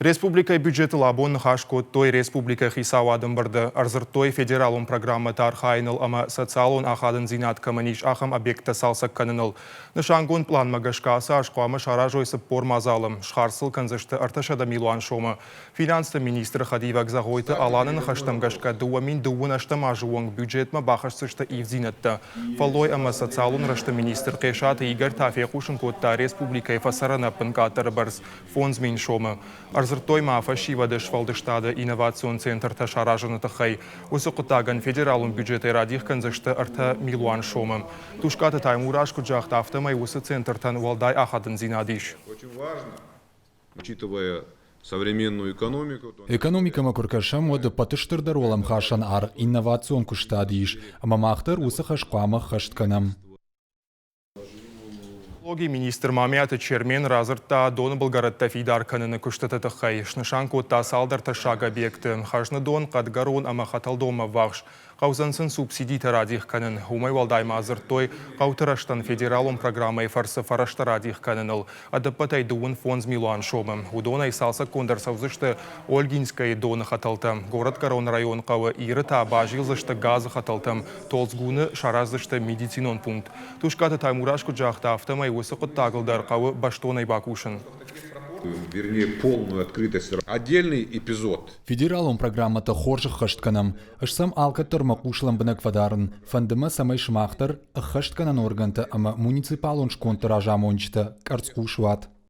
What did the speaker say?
Республика бюджеті лабон хашкот той республика хисавадын барды. Арзыртой федералун программа тархайныл, ама социалун ахадын зинат каманиш ахам объекта салсак каныныл. Нышангун план магашкасы ашқуамы шара жойсып пормазалым. Шхарсыл канзышты арташада милуан шомы. Финансты министр Хадивак Загойты аланын хаштамгашка дуамин дуын аштам ажуың бюджетма бахашсышты ивзинатты. Фалой ама социалун рашты министр Кешаты Игорь Тафехушын котта республика фасарана пынкатыр барс фонзмин шомы. Арзыртой мафа шивады швалдыштады инновацион центр ташаражыны тахай. Осы құттаган федералун бюджеты радих канзышты арта милуан шомы. Тушкаты таймураш куджахта автомай осы центртан уалдай ахадын зинадиш. Очень важно, учитывая современную экономику. Экономикама куркашам оды патыштырдар олам хашан ар инновацион куштадиш, ама махтар усы хашқамы хаштканам. Министр Мамията Чермен разыртта доны Болгаратта фидар каныны күштаты тахай. Шнышан котта салдарта шага объекты. Хажны дон кадгарон ама хаталдома вахш. Қаузансын субсидита радих канын. Умай валдайма азыртой қаутыраштан федералум программай фарсы фарашта радих каныныл. Адапатай дуын фонз милуан шомы. Удонай салса кондар савзышты Ольгинскай доны хаталтам. Город Корон район қавы ирыта бажилзышты газы хаталтам. Толзгуны шаразышты медицинон пункт. Тушкаты таймурашку джахта автомай осы құттағылдар қавы баштонай бакушын. Вернее, полную открытость. Отдельный эпизод. Федералум программата хоржы хаштканам. Ашсам алка тұрмақ ұшлам бына квадарын. Фандыма самай шмақтар хаштканан органты, ама муниципалон шконтыра жамончты карцку шуат.